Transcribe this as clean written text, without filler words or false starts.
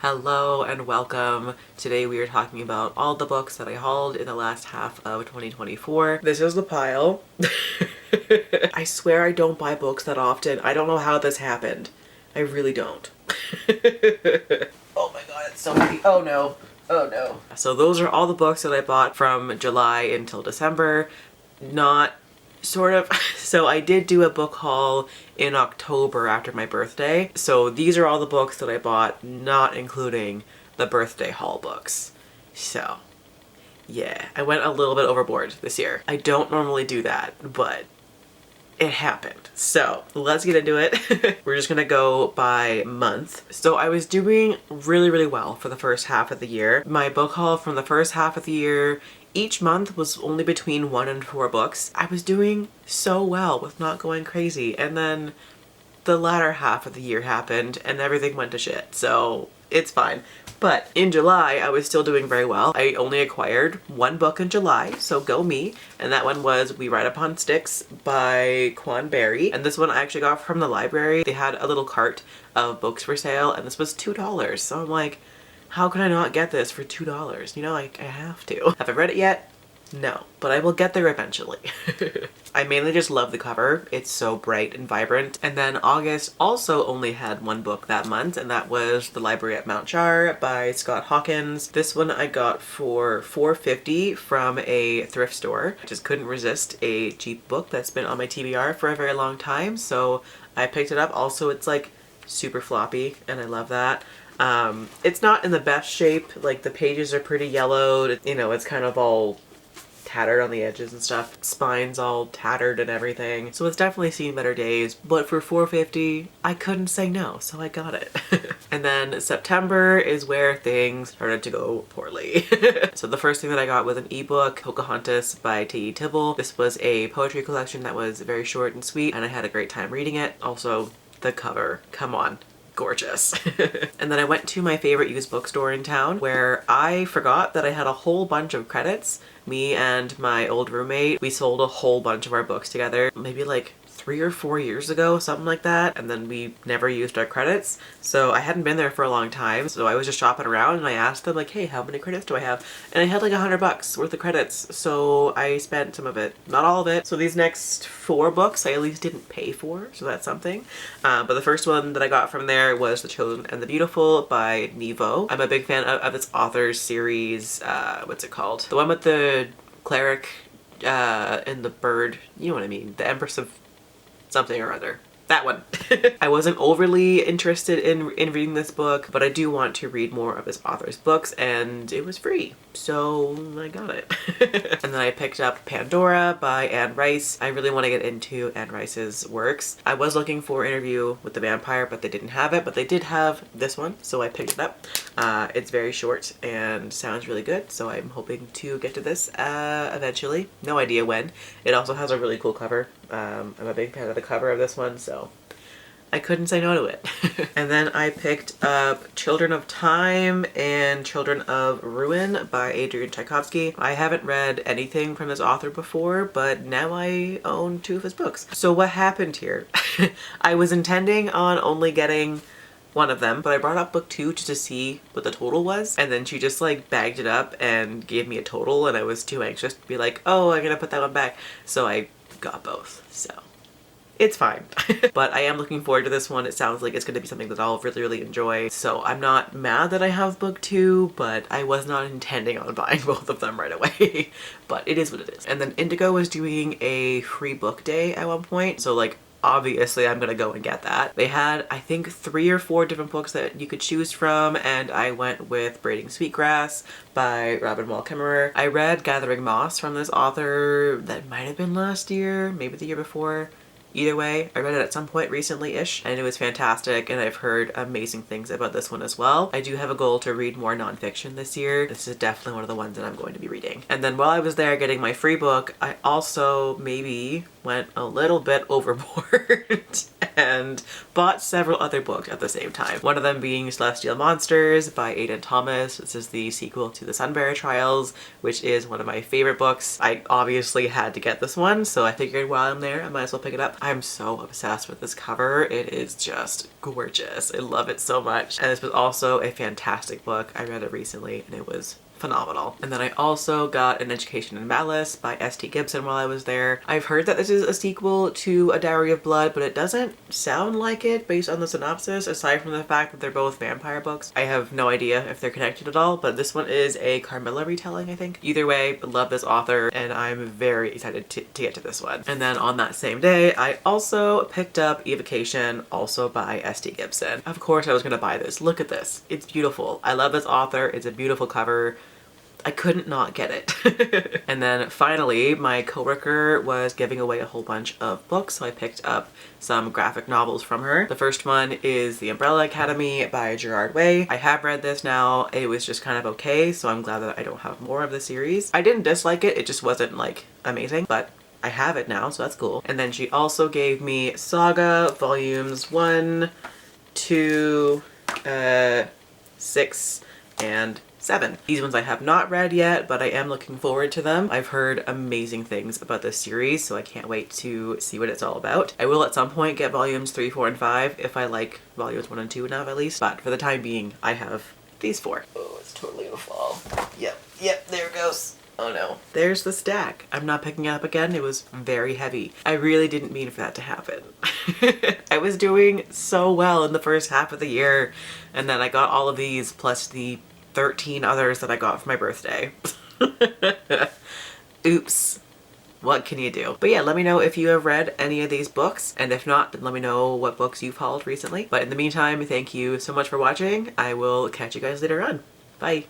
Hello and welcome. Today we are talking about all the books that I hauled in the last half of 2024. This is the pile. I swear I don't buy books that often. I don't know how this happened. I really don't. Oh my god, it's so heavy. Oh no. Oh no. So those are all the books that I bought from July until December. Not sort of. So I did do a book haul in October after my birthday. So these are all the books that I bought, not including the birthday haul books. So yeah, I went a little bit overboard this year. I don't normally do that, but it happened. So let's get into it. We're just gonna go by month. So I was doing really well for the first half of the year. My book haul from the first half of the year, each month was only between 1 and 4 books. I was doing so well with not going crazy, and then the latter half of the year happened and everything went to shit, so it's fine. But in July, I was still doing very well. I only acquired 1 book in July, so go me. And that one was We Ride Upon Sticks by Quan. And this one I actually got from the library. They had a little cart of books for sale, and this was $2. So I'm like, how can I not get this for $2? You know, I have to. Have I read it yet? No, but I will get there eventually. I mainly just love the cover. It's so bright and vibrant. And then August also only had 1 book that month, and that was The Library at Mount Char by Scott Hawkins. This one I got for $4.50 from a thrift store. I just couldn't resist a cheap book that's been on my TBR for a very long time, so I picked it up. Also, it's like super floppy, and I love that. It's not in the best shape. Like, the pages are pretty yellowed. You know, it's kind of all tattered on the edges and stuff. Spine's all tattered and everything. So it's definitely seen better days, but for $4.50, I couldn't say no, so I got it. And then September is where things started to go poorly. So the first thing that I got was an ebook, Poukahangatus by Tayi Tibble. This was a poetry collection that was very short and sweet, and I had a great time reading it. Also, the cover, come on. Gorgeous. And then I went to my favorite used bookstore in town where I forgot that I had a whole bunch of credits. Me and my old roommate, we sold a whole bunch of our books together, maybe like 3 or 4 years ago, something like that, and then we never used our credits. So I hadn't been there for a long time, so I was just shopping around and I asked them like, hey, how many credits do I have? And I had like $100 worth of credits, so I spent some of it, not all of it. So these next 4 books I at least didn't pay for, so that's something. But the first one that I got from there was The Chosen and the Beautiful by Nghi. I'm a big fan of this author's series. What's it called? The one with the cleric and the bird, you know what I mean, the Empress of something or other. That one. I wasn't overly interested in reading this book, but I do want to read more of this author's books, and it was free, so I got it. And then I picked up Pandora by Anne Rice. I really want to get into Anne Rice's works. I was looking for Interview with the Vampire, but they didn't have it, but they did have this one, so I picked it up. It's very short and sounds really good, so I'm hoping to get to this eventually. No idea when. It also has a really cool cover. I'm a big fan of the cover of this one, so I couldn't say no to it. And then I picked up Children of Time and Children of Ruin by Adrian Tchaikovsky. I haven't read anything from this author before, but now I own 2 of his books. So what happened here? I was intending on only getting 1 of them, but I brought up book 2 just to see what the total was, and then she just like bagged it up and gave me a total, and I was too anxious to be like, oh, I'm gonna put that one back. So I got both, so it's fine. But I am looking forward to this one. It sounds like it's going to be something that I'll really enjoy. So I'm not mad that I have book 2, but I was not intending on buying both of them right away. But it is what it is. And then Indigo was doing a free book day at one point. So like, obviously I'm gonna go and get that. They had, I think, 3 or 4 different books that you could choose from, and I went with Braiding Sweetgrass by Kimmerer. I read Gathering Moss from this author. That might have been last year, maybe the year before. Either way, I read it at some point recently-ish, and it was fantastic, and I've heard amazing things about this one as well. I do have a goal to read more nonfiction this year. This is definitely one of the ones that I'm going to be reading. And then while I was there getting my free book, I also maybe went a little bit overboard and bought several other books at the same time. One of them being Celestial Monsters by Aiden Thomas. This is the sequel to the Sunbearer Trials, which is one of my favorite books. I obviously had to get this one, so I figured while I'm there, I might as well pick it up. I'm so obsessed with this cover. It is just gorgeous. I love it so much. And this was also a fantastic book. I read it recently and it was phenomenal. And then I also got An Education in Malice by ST Gibson while I was there. I've heard that this is a sequel to A Dowry of Blood, but it doesn't sound like it based on the synopsis, aside from the fact that they're both vampire books. I have no idea if they're connected at all, but this one is a Carmilla retelling, I think. Either way, love this author, and I'm very excited to get to this one. And then on that same day, I also picked up Evocation, also by ST Gibson. Of course I was gonna buy this. Look at this. It's beautiful. I love this author. It's a beautiful cover. I couldn't not get it. And then finally, my coworker was giving away a whole bunch of books, so I picked up some graphic novels from her. The first one is The Umbrella Academy by Gerard. I have read this now. It was just kind of okay, so I'm glad that I don't have more of the series. I didn't dislike it, it just wasn't like amazing, but I have it now, so that's cool. And then she also gave me Saga volumes 1, 2, 6, and 7. These ones I have not read yet, but I am looking forward to them. I've heard amazing things about this series, so I can't wait to see what it's all about. I will at some point get volumes 3, 4, and 5 if I like volumes 1 and 2 enough at least, but for the time being, I have these 4. Oh, it's totally gonna fall. Yep, there it goes. Oh no. There's the stack. I'm not picking it up again. It was very heavy. I really didn't mean for that to happen. I was doing so well in the first half of the year, and then I got all of these plus the 13 others that I got for my birthday. Oops. What can you do? But yeah, let me know if you have read any of these books, and if not, then let me know what books you've hauled recently. But in the meantime, thank you so much for watching. I will catch you guys later on. Bye.